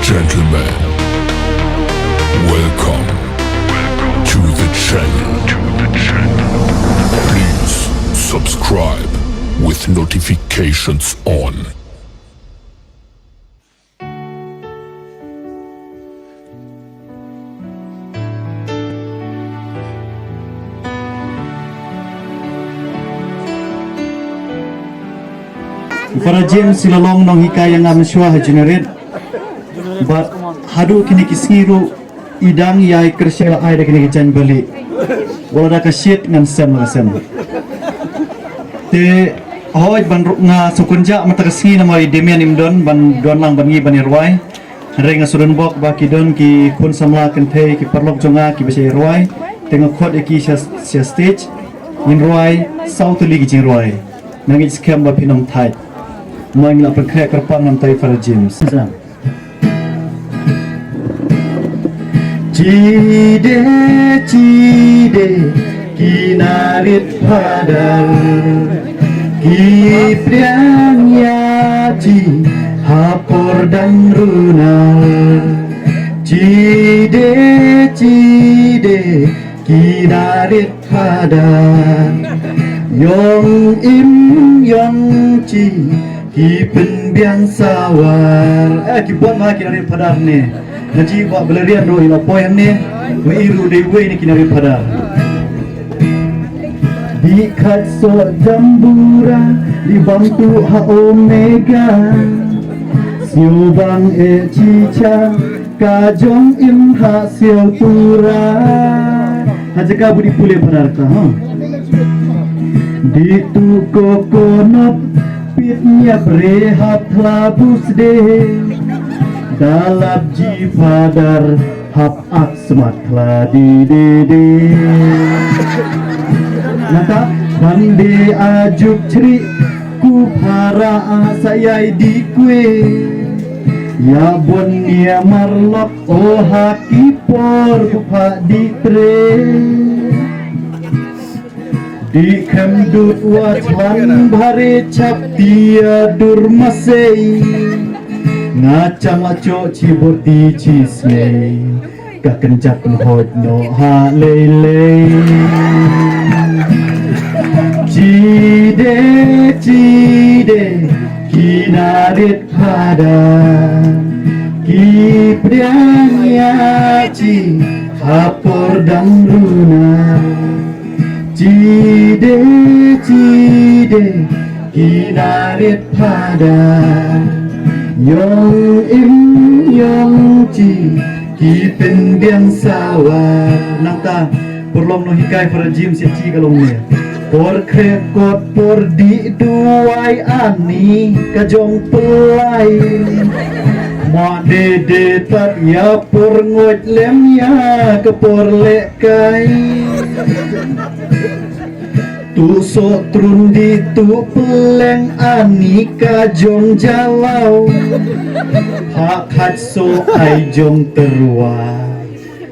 gentlemen, welcome to the channel. Please subscribe with notifications on. Para James silalong nang hikayang nga masywa ha generate ba hadu kini kisngiru idang yai kersyala ay da kini kijan bali wala da kasyit ngan sem te hoy ban nga sukunja mata kasngi na mai demian imdon ban don lang ban ngi ban irwai re nga surun bok ba ki don ki kun samla kan the ki parlok jonga ki bese irwai tenga khot ki sia stage in rwai south li ki jing rwai nangi scam ba pinong thai moi ngla perkrek kerpang nam tai para James Cide kinarit padal Kiprian yaji hapor dan runal Cide kinarit padal Yong im yong ci Kipen biang sawar kibuat mah kinarit padal ni Naji buat belarian roi apa yang ni Weiru dewe ni kinari pada Di katso jambura Di bantu ha omega Siubang cica Kajong im ha siau tura Hajaka budi pulih pada ka Di tu kokonop Pitnya berehat labus deh Dalap ji padar hap ak sematla di dede Nata bande ajuk ceri ku para sayai di kue Ya bon nia marlok oh haki por ku pak di tre Di kemdut watlan bare cap dia dur masei Ngacang laco cibuti cisne Kakenjak hot no ha lele Cide kinarit pada Kipriang yaci hapor dan runa Cide kinarit pada Yong im yong ci Kipen biang sawar Nangta Perlom no hikai para James ya ci kalong ni Por krekot por di duai ani Kajong pelai Ma dede tat ya por ngot lem ya Kepor lekai Tu so trun di tu peleng ani kajong jalau Hak hat so ai jong terwa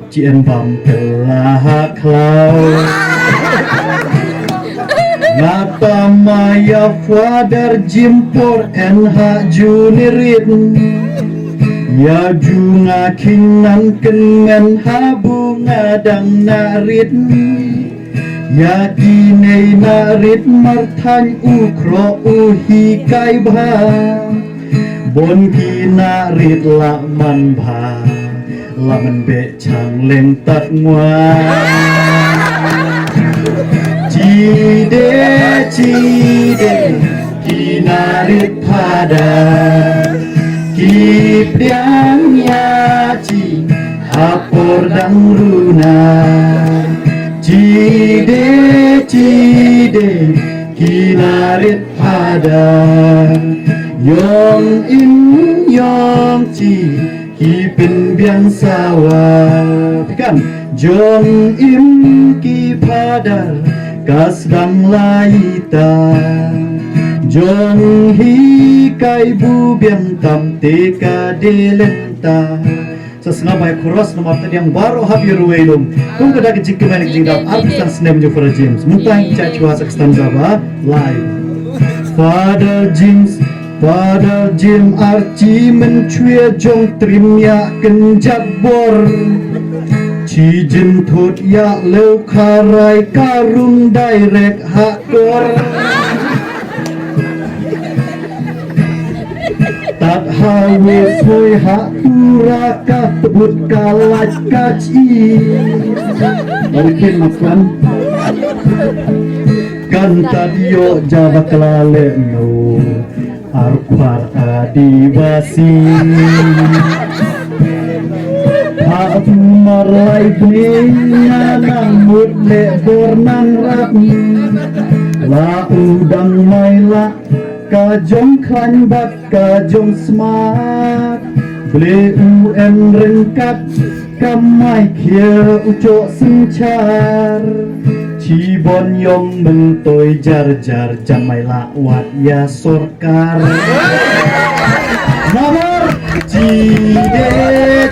Cien bam telah klau Ngapa maya fadar jimpor en hak junirit Ya junga kinan kengan habu ngadang narit Ya dinay narit martany ukro uhi kay bha Bon kinarit laman bha Laman be chang leng tat ngwa Cide kinarit pada Kipriang yaci hapor dang runa Cide kinarit pada Yong im yong ci Kipen biang sawar Pikan Jong im ki padar Kasdang laita Jong hi kai bu biang tam teka delenta Sesengah kuras nomor tadi yang baru habis ruwelum. Kung kada kecik kembali jingdap artisan senem jo para James. Muntah cak cuaca stanza ba live. Father James Padahal Jim Archie mencuya jong trim ya kenjat bor Ci jin thut ya leu kharai karung direct hakor Tat hawe soi hakura ka tebut kalaj kaci Balikin makan Kan tadio java kelale no Arkwar adivasi Hak marai bninya nang mutle bornang rap La udang maila kajong klan bak kajong smart Ble UN rengkat kamai kia ucok sencar Cibon yong mentoy jar-jar jamai lakwat ya sorkar Nomor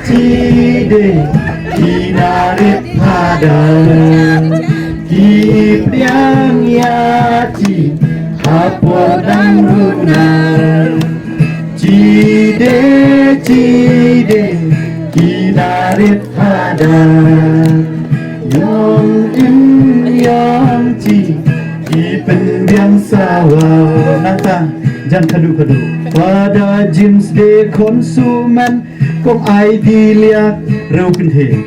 Cide Kinarit padal Kipriang yaci Hapor dan runar Cide Kinarit padal Yong im yang ci Ipen biang sawah Nantang Jangan kadu-kadu Pada jeans de konsumen Kong ID liak Rauken he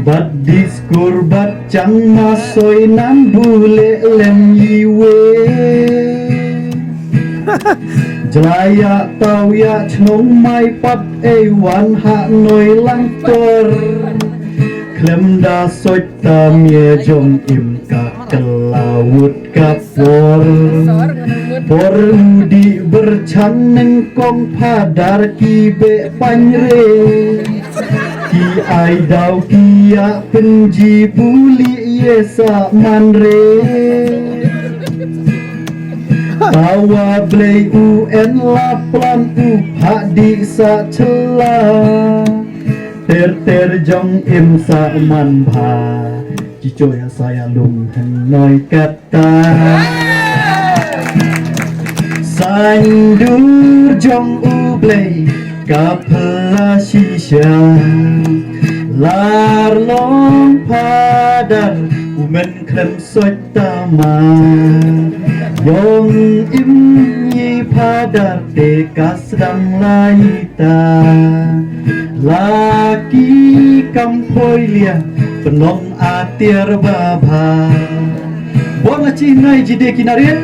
Bat diskur bat cang masoy Nan bule lem yiwe Jelaya tau ya chnong mai pap wan ha noi lang tor Klem da soi ta mie jom im ka kelawut ka por di bercang neng kong padar ki be panyre ki ai dau ki ya penji buli yesa manre tawa blei UN laplan hak di sa celah ter jong im sa man bha cico ya saya lung noi kata sandur jong ublei kapela shisha lar long padar umen klem soi tama yong im yi padar deka sedang laita laki kampoi lia penong atir baba bona cinai jide kinarit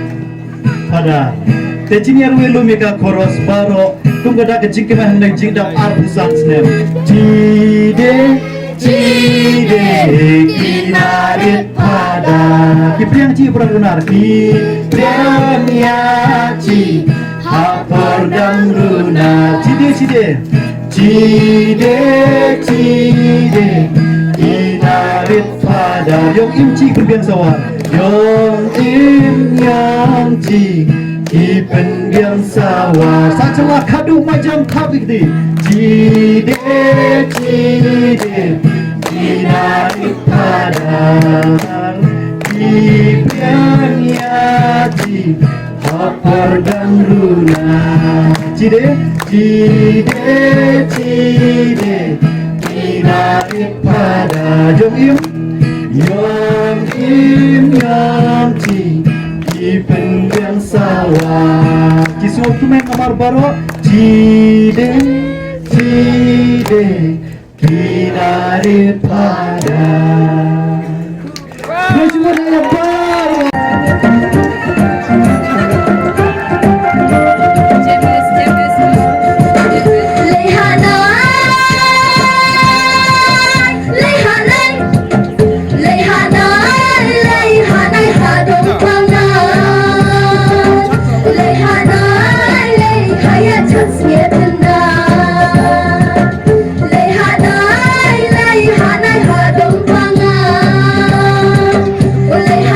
pada tecinya ruwe lumika koros baro tunggada kecing kemah hendang jingdang arbusan snem jide kinarit pada kipriang ci benar kipriang ya ci hapor dan runa cide kinarit pada yong im ci kurbiang sawar yong im yang ci ipen biang sawar sacelah kadu macam kabik di cide kinarit pada ipiang yaci hapor dan runa cide kinarit pada yong im yang ci ipen biang sawah kisah tu main kamar baru cide kinarit pada Tujuan yang baru Lay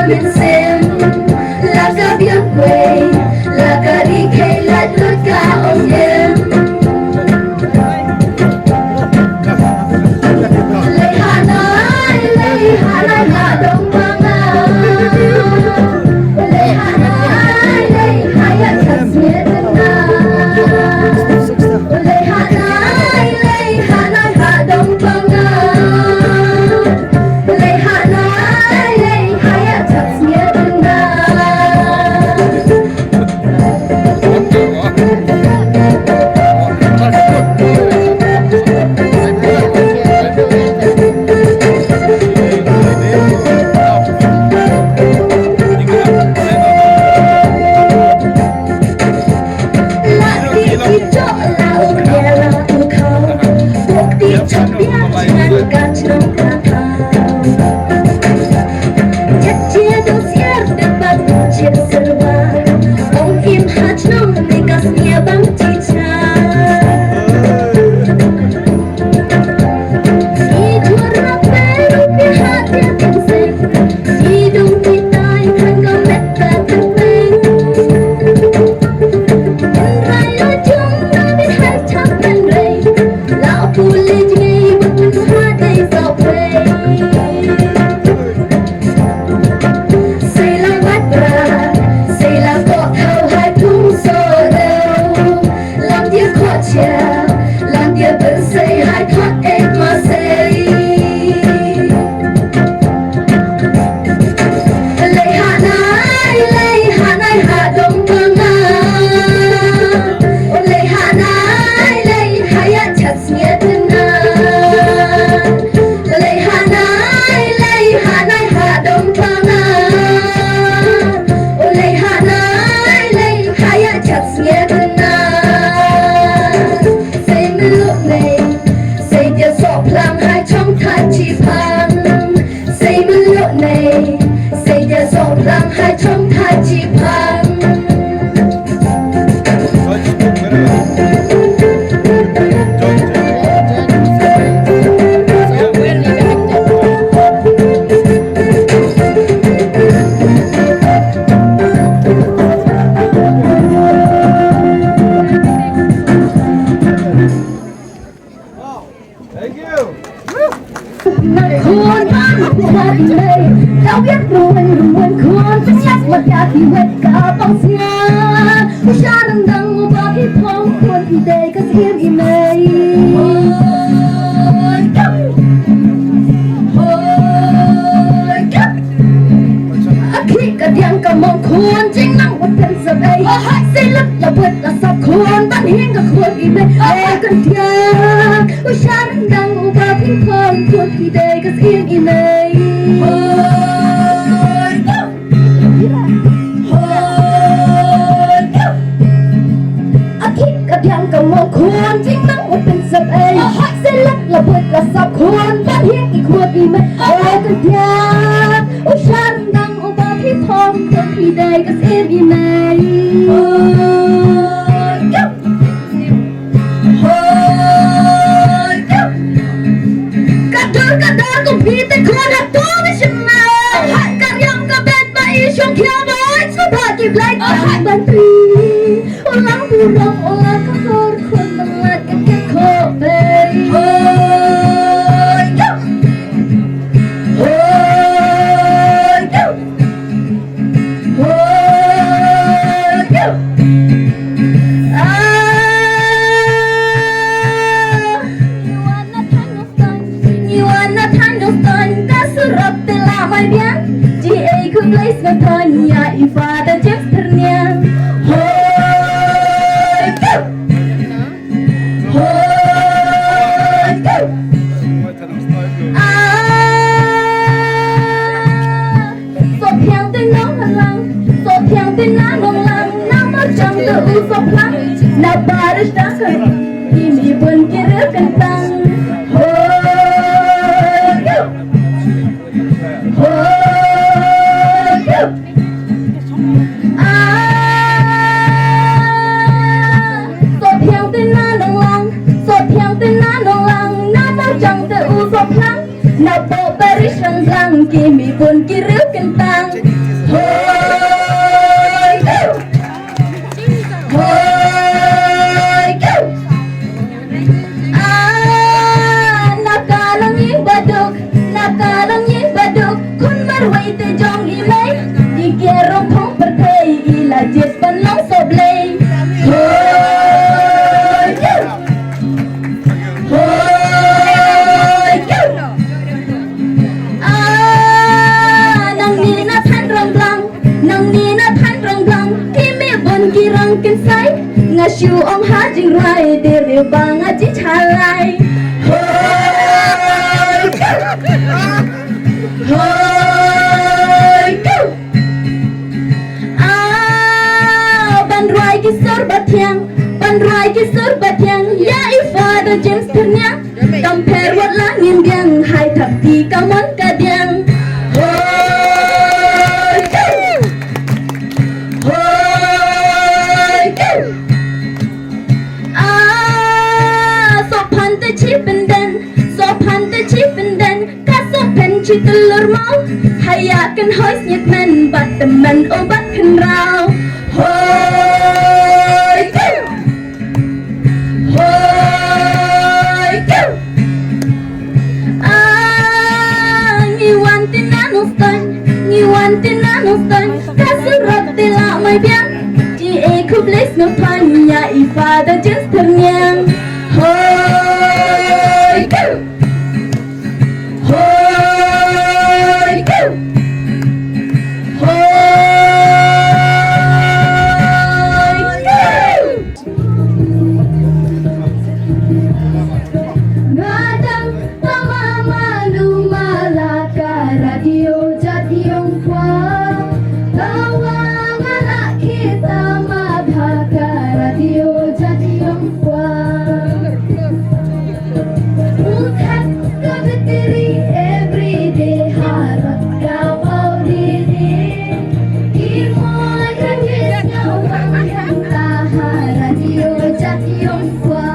mình xem là cả biết quê là cả đi kề là tất cả ông em lấy Hà Nội là đông băng à lấy Hà Nội lấy hai hạt thật nhẹ thân à lấy Hà Nội Hà đông băng à lấy Hà Nội lấy hai hạt thật nhẹ thân à Kau biết ruan khôn chính nhắc mặt cả thì quét cả bóng xia Cha đằng đằng ba khi phong khuôn thì để các em im mây khi cả tiếng cả mong khôn chính năng một thân giờ đây xây lấp là vượt là sập khôn bắt hiên cả khôn im mây để cần thiêng cha đằng đằng ba khi phong khuôn thì để các em im mây Yang kau mau khôn chính năng một tình sập ấy sẽ lắc là vượt là sập khôn bắt hiên cái khuôn đi mẹ ôi cần thiêng ôi san đang ôm ba khi phong không khi đây các em đi mẹ cả đứa cùng đi tới khuôn hạt tú với chim mẹ cả yang cả bên bay trong kia với số ba kịp lại hai bàn tùy ôi lắng buồn lòng ôi là các con khuôn bằng lại cái khổ về Katanya ifada jesternya tên lá nồng lăng nắng mất trăng tự sọc lắng nào bà đã sáng khởi khi mì vườn kia rước canh tăng nào bộ Paris sang rằng khi mì vườn kia rước canh tăng Hoi kêu Hoi kêu Nakalang yung baduk Kun marway te jong imay Di gerong thong pertay Ila jet ban long soblay Hoi kêu Hoi kêu Nang nina than rong blang Ti me bon girang kin say Nga shu ong ha jing rai De reu bang a ji chalai Hoi kêu Hoi kêu Ban rai ki sur bathiang Ya ifada James ternyang Compare wat langin biang Hai thap ti kamon kadiang Hoi kêu Hoi kêu Sopan te chi penden Ka sopan chi telur mau Hayakan hois nyet men Bat temen obat kan rau Hoi kêu Hoi kêu Ngiwan tinanong stone Kasurot tila may biang Di ekublis no panya Ifada jens ternyang Hoi kêu Hoi kêu Hoi kêu Ngadang tama malu malaka radio jationg kwa Tawang anak kita mabhaka radio jationg kwa Utak kabetiri everyday harap kapau diri Imoy kagis ngawang taha radio jationg kwa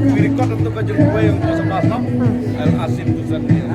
Di record untuk baju gue yang pasang air asin tulisan dia.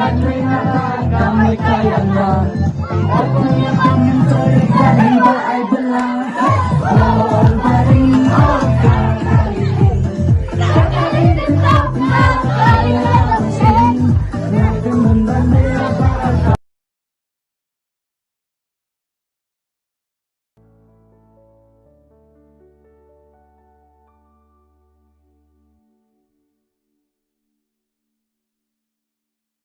Country